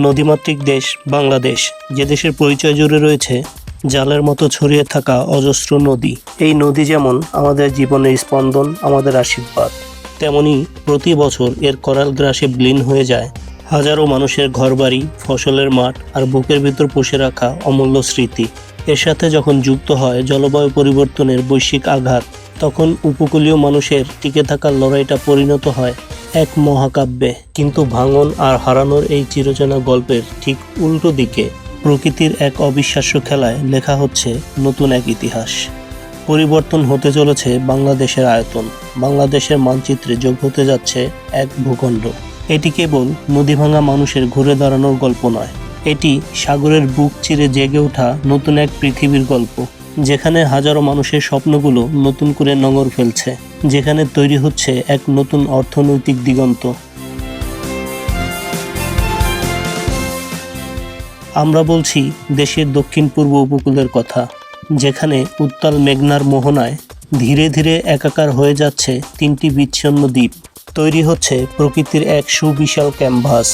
নদীমাতৃক দেশ বাংলাদেশ, যে দেশের পরিচয় জুড়ে রয়েছে জালের মতো ছড়িয়ে থাকা অজস্র নদী। এই নদী যেমন আমাদের জীবনের স্পন্দন, আমাদের আশীর্বাদ, তেমনি প্রতি বছর এর করাল গ্রাসে বিলীন হয়ে যায় হাজারো মানুষের ঘরবাড়ি, ফসলের মাঠ আর বুকের ভিতর পুষে রাখা অমূল্য স্মৃতি। এর সাথে যখন যুক্ত হয় জলবায়ু পরিবর্তনের বৈশ্বিক আঘাত, তখন উপকূলীয় মানুষের টিকে থাকার লড়াইটা পরিণত হয় এক মহাকাব্যে। কিন্তু ভাঙন আর হারানোর এই চিরচেনা গল্পের ঠিক উল্টো দিকে প্রকৃতির এক অবিশ্বাস্য খেলায় লেখা হচ্ছে নতুন এক ইতিহাস। পরিবর্তন হতে চলেছে বাংলাদেশের আয়তন, বাংলাদেশের মানচিত্রে যোগ হতে যাচ্ছে এক ভূখণ্ড। এটি কেবল নদী ভাঙা মানুষের ঘুরে দাঁড়ানোর গল্প নয়, এটি সাগরের বুক চিরে জেগে ওঠা নতুন এক পৃথিবীর গল্প, যেখানে হাজারো মানুষের স্বপ্নগুলো নতুন করে নোঙর ফেলছে, যেখানে তৈরি হচ্ছে এক নতুন অর্থনৈতিক দিগন্ত। আমরা বলছি দেশের দক্ষিণ পূর্ব উপকূলের কথা, যেখানে উত্তাল মেঘনার মোহনায় ধীরে ধীরে একাকার হয়ে যাচ্ছে তিনটি বিচ্ছিন্ন দ্বীপ। তৈরি হচ্ছে প্রকৃতির এক সুবিশাল ক্যানভাস,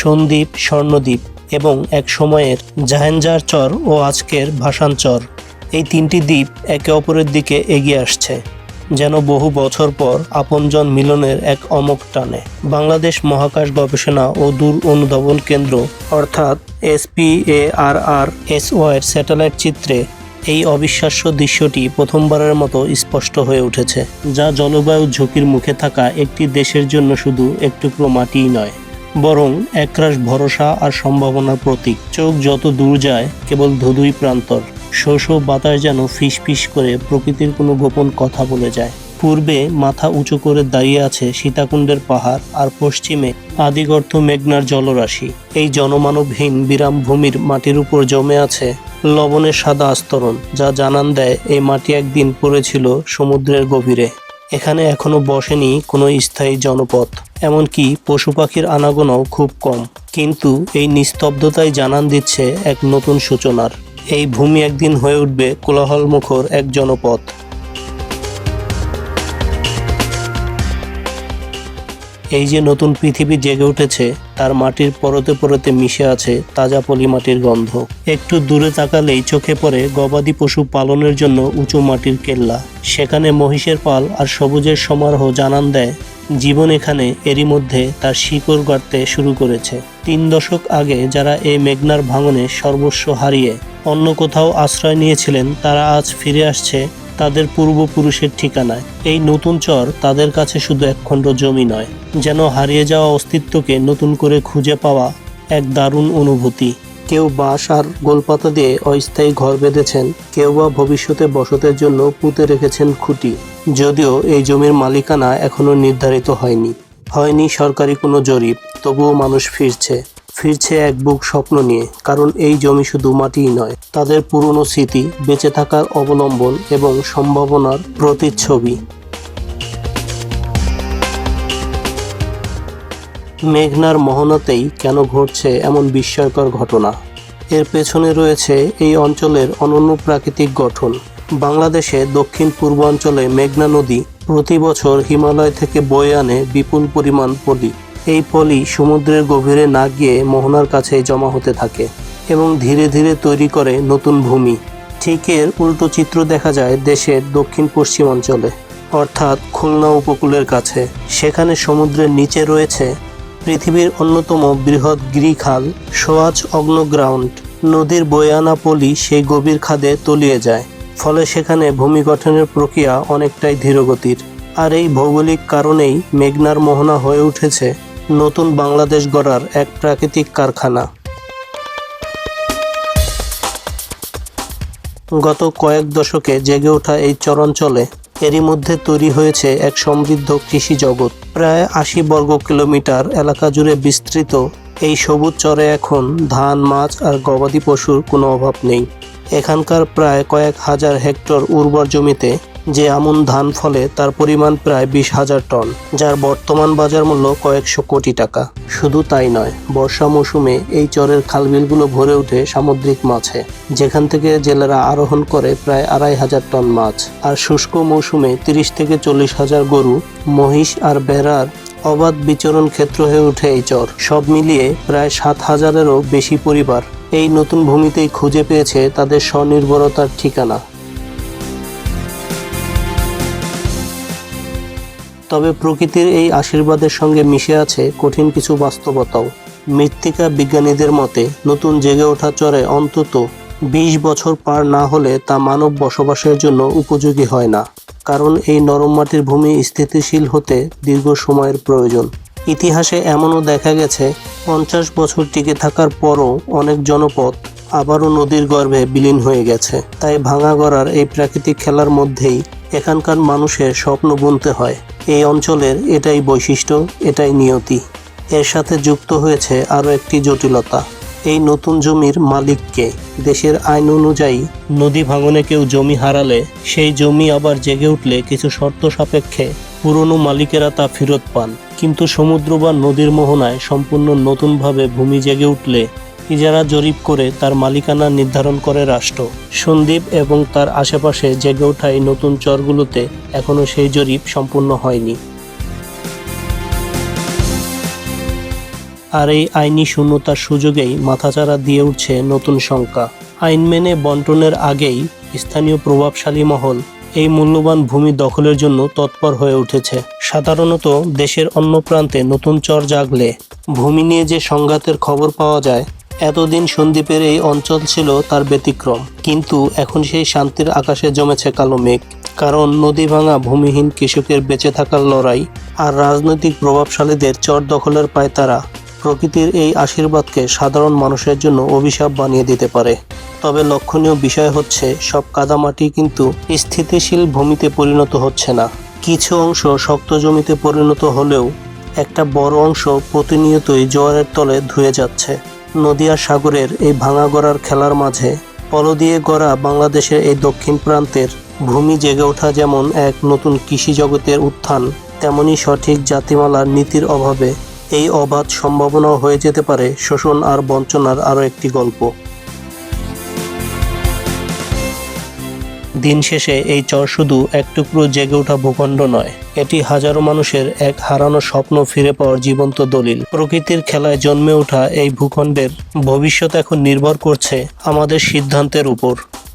সন্দ্বীপ, স্বর্ণদ্বীপ এবং এক সময়ের জাহেঞ্জার চর ও আজকের ভাসান চর। এই তিনটি দ্বীপ একে অপরের দিকে এগিয়ে আসছে, যেন বহু বছর পর আপনজন মিলনের এক অমোঘ টানে। বাংলাদেশ মহাকাশ গবেষণা ও দূর অনুধাবন কেন্দ্র অর্থাৎ SPARRSO এর স্যাটেলাইট চিত্রে এই অবিশ্বাস্য দৃশ্যটি প্রথমবারের মতো স্পষ্ট হয়ে উঠেছে, যা জলবায়ু ঝুঁকির মুখে থাকা একটি দেশের জন্য শুধু এক টুকরো মাটিই নয়, বরং একরাশ ভরসা আর সম্ভাবনার প্রতীক। চোখ যত দূর যায় কেবল ধুধুই প্রান্তর, শোষ বাতাস যেন ফিস ফিস করে প্রকৃতির কোনো গোপন কথা বলে যায়। পূর্বে মাথা উঁচু করে দাঁড়িয়ে আছে সীতাকুণ্ডের পাহাড়, আর পশ্চিমে আদিগর্ত মেঘনার জলরাশি। এই জনমানবহীন বিরাম ভূমির মাটির উপর জমে আছে লবণের সাদা আস্তরণ, যা জানান দেয় এই মাটি একদিন পড়েছিল সমুদ্রের গভীরে। এখানে এখনো বসেনি কোনো স্থায়ী জনপদ, এমনকি পশু পাখির আনাগোনাও খুব কম। কিন্তু এই নিস্তব্ধতাই জানান দিচ্ছে এক নতুন সূচনার। এই ভূমি একদিন হয়ে উঠবে কোলাহলমুখর এক জনপদ। এই যে নতুন পৃথিবী জেগে উঠেছে, তার মাটির পরতে পরতে মিশে আছে তাজা পলি মাটির গন্ধ। একটু দূরে তাকালেই চোখে পড়ে গবাদি পশু পালনের জন্য উঁচু মাটির কেল্লা। সেখানে মহিষের পাল আর সবুজের সমারোহ জানান দেয় জীবন এখানে এরই মধ্যে তার শিকড় গাড়তে শুরু করেছে। 3 দশক আগে যারা এই মেঘনার ভাঙনে সর্বস্ব হারিয়ে অন্য কোথাও আশ্রয় নিয়েছিলেন, তারা আজ ফিরে আসছে তাদের পূর্বপুরুষের ঠিকানায়। এই নতুন চর তাদের কাছে শুধু একখণ্ড জমি নয়, যেন হারিয়ে যাওয়া অস্তিত্বকে নতুন করে খুঁজে পাওয়া এক দারুণ অনুভূতি। কেউ বাঁশ আর গোলপাতা দিয়ে অস্থায়ী ঘর বেঁধেছেন, কেউ বা ভবিষ্যতে বসতের জন্য পুঁতে রেখেছেন খুঁটি। যদিও এই জমির মালিকানা এখনো নির্ধারিত হয়নি সরকারি কোনো জরিপ, তবুও মানুষ ফিরছে এক বুক স্বপ্ন নিয়ে। কারণ এই জমি শুধু মাটিই নয়, তাদের পুরনো স্মৃতি, বেঁচে থাকার অবলম্বন এবং সম্ভাবনার প্রতিচ্ছবি। মেঘনার মোহনাতেই কেন ঘটছে এমন বিস্ময়কর ঘটনা? এর পেছনে রয়েছে এই অঞ্চলের অনন্য প্রাকৃতিক গঠন। বাংলাদেশে দক্ষিণ পূর্বাঞ্চলে মেঘনা নদী প্রতি বছর হিমালয় থেকে বয়ে আনে বিপুল পরিমাণ পলি। এই পলি সমুদ্রের গভীরে না গিয়ে মোহনার কাছেই জমা হতে থাকে এবং ধীরে ধীরে তৈরি করে নতুন ভূমি। ঠিক এর উল্টো চিত্র দেখা যায় দেশের দক্ষিণ পশ্চিমাঞ্চলে, অর্থাৎ খুলনা উপকূলের কাছে। সেখানে সমুদ্রের নিচে রয়েছে পৃথিবীর অন্যতম বৃহৎ গিরিখাল সোয়াচ অগ্নগ্রাউন্ড। নদীর বয়ে আনা পলি সেই গভীর খাদে তলিয়ে যায়, ফলে সেখানে ভূমি গঠনের প্রক্রিয়া অনেকটাই ধীরগতির। আর এই ভৌগোলিক কারণেই মেঘনার মোহনা হয়ে উঠেছে নতুন বাংলাদেশ গড়ার এক প্রাকৃতিক কারখানা। গত কয়েক দশকে জেগে ওঠা এই চরাঞ্চলে এরই মধ্যে তৈরি হয়েছে এক সমৃদ্ধ কৃষি জগৎ। প্রায় 80 বর্গ কিলোমিটার এলাকা জুড়ে বিস্তৃত এই সবুজ চরে এখন ধান, মাছ আর গবাদি পশুর কোনো অভাব নেই। এখানকার প্রায় কয়েক হাজার হেক্টর উর্বর জমিতে যে আমন ধান ফলে তার পরিমাণ প্রায় 20,000 টন, যার বর্তমান বাজার মূল্য কয়েকশো কোটি টাকা। শুধু তাই নয়, বর্ষা মৌসুমে এই চরের খালবিলগুলো ভরে ওঠে সামুদ্রিক মাছে, যেখান থেকে জেলেরা আরোহণ করে প্রায় 2,500 টন মাছ। আর শুষ্ক মৌসুমে 30 থেকে 40,000 গরু, মহিষ আর ভেড়ার অবাধ বিচরণ ক্ষেত্র হয়ে ওঠে এই চর। সব মিলিয়ে প্রায় 7,000-এরও বেশি পরিবার এই নতুন ভূমিতেই খুঁজে পেয়েছে তাদের স্বনির্ভরতার ঠিকানা। তবে প্রকৃতির এই আশীর্বাদের সঙ্গে মিশে আছে কঠিন কিছু বাস্তবতাও। মৃত্তিকা বিজ্ঞানীদের মতে নতুন জেগে ওঠা চরে অন্তত 20 বছর পার না হলে তা মানব বসবাসের জন্য উপযোগী হয় না, কারণ এই নরম মাটির ভূমি স্থিতিশীল হতে দীর্ঘ সময়ের প্রয়োজন। ইতিহাসে এমনও দেখা গেছে 50 বছর টিকে থাকার পরও অনেক জনপদ আবারও নদীর গর্ভে বিলীন হয়ে গেছে। তাই ভাঙা গড়ার এই প্রাকৃতিক খেলার মধ্যেই এখানকার মানুষের স্বপ্ন বুনতে হয়। এই অঞ্চলের এটাই বৈশিষ্ট্য, এটাই নিয়তি। এর সাথে যুক্ত হয়েছে আরও একটি জটিলতা। এই নতুন জমির মালিককে। দেশের আইন অনুযায়ী নদী ভাঙনে কেউ জমি হারালে সেই জমি আবার জেগে উঠলে কিছু শর্ত সাপেক্ষে পুরনো মালিকেরা তা ফেরত পান, কিন্তু সমুদ্র বা নদীর মোহনায় সম্পূর্ণ নতুনভাবে ভূমি জেগে উঠলে ইজারা জরিপ করে তার মালিকানা নির্ধারণ করে রাষ্ট্র। সন্দ্বীপ এবং তার আশেপাশে জেগে ওঠা এই নতুন চরগুলোতে এখনও সেই জরিপ সম্পূর্ণ হয়নি। আর এই আইনি শূন্যতার সুযোগেই মাথাচাড়া দিয়ে উঠছে নতুন শঙ্কা। আইন মেনে বন্টনের আগেই স্থানীয় প্রভাবশালী মহল এই মূল্যবান ভূমি দখলের জন্য তৎপর হয়ে উঠেছে। সাধারণত দেশের অন্য প্রান্তে নতুন চর জাগলে ভূমি নিয়ে যে সংঘাতের খবর পাওয়া যায়, এতদিন সন্দ্বীপের এই অঞ্চল ছিল তার ব্যতিক্রম। কিন্তু এখন সেই শান্তির আকাশে জমেছে কালো মেঘ, কারণ নদী ভাঙা ভূমিহীন কৃষকের বেঁচে থাকার লড়াই আর রাজনৈতিক প্রভাবশালীদের চর দখলের পায়তারা প্রকৃতির এই আশীর্বাদকে সাধারণ মানুষের জন্য অভিশাপ বানিয়ে দিতে পারে। তবে লক্ষণীয় বিষয় হচ্ছে, সব কাদামাটি কিন্তু স্থিতিশীল ভূমিতে পরিণত হচ্ছে না। কিছু অংশ শক্ত জমিতে পরিণত হলেও একটা বড় অংশ প্রতিনিয়তই জোয়ারের তলে ধুয়ে যাচ্ছে। নদী আর সাগরের এই ভাঙা গড়ার খেলার মাঝে পল দিয়ে গড়া বাংলাদেশের এই দক্ষিণ প্রান্তের ভূমি জেগে ওঠা যেমন এক নতুন কৃষি জগতের উত্থান, তেমনি সঠিক জাতিমালার নীতির অভাবে এই অবাধ সম্ভাবনাও হয়ে যেতে পারে শোষণ আর বঞ্চনার আরও একটি গল্প। দিন শেষে এই চর শুধু এক টুকরো জেগে ওঠা ভূখণ্ড নয়, এটি হাজারো মানুষের এক হারানো স্বপ্ন ফিরে পাওয়ার জীবন্ত দলিল। প্রকৃতির খেলায় জন্মে ওঠা এই ভূখণ্ডের ভবিষ্যৎ এখন নির্ভর করছে আমাদের সিদ্ধান্তের উপর।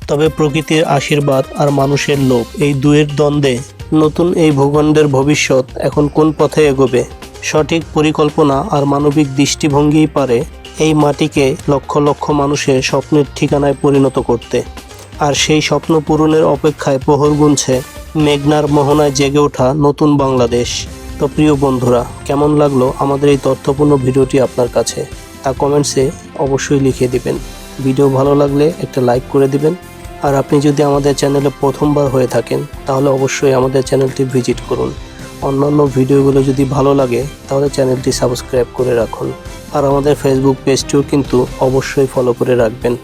তবে প্রকৃতির আশীর্বাদ আর মানুষের লোভ, এই দুয়ের দ্বন্দ্বে নতুন এই ভূখণ্ডের ভবিষ্যৎ এখন কোন পথে এগোবে? সঠিক পরিকল্পনা আর মানবিক দৃষ্টিভঙ্গিই পারে এই মাটিকে লক্ষ লক্ষ মানুষের স্বপ্নের ঠিকানায় পরিণত করতে। আর সেই স্বপ্ন পূরণের অপেক্ষায় প্রহর গুনছে মেঘনার মোহনায় জেগে ওঠা নতুন বাংলাদেশ। তো প্রিয় বন্ধুরা, কেমন লাগলো আমাদের এই তথ্যপূর্ণ ভিডিওটি আপনার কাছে, তা কমেন্টসে অবশ্যই লিখে দিবেন। ভিডিও ভালো লাগলে একটা লাইক করে দিবেন। আর আপনি যদি আমাদের চ্যানেলে প্রথমবার হয়ে থাকেন তাহলে অবশ্যই আমাদের চ্যানেলটি ভিজিট করুন। অন্যান্য ভিডিওগুলো যদি ভালো লাগে তাহলে চ্যানেলটি সাবস্ক্রাইব করে রাখুন। আর আমাদের ফেসবুক পেজটিও কিন্তু অবশ্যই ফলো করে রাখবেন।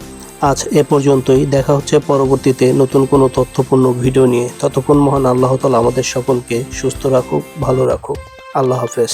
আজ এ পর্যন্তই, দেখা হচ্ছে পরবর্তীতে নতুন কোনো তথ্যপূর্ণ ভিডিও নিয়ে। ততক্ষণ মহান আল্লাহ তাআলা আমাদের সকলকে সুস্থ রাখুক, ভালো রাখুক। আল্লাহ হাফেজ।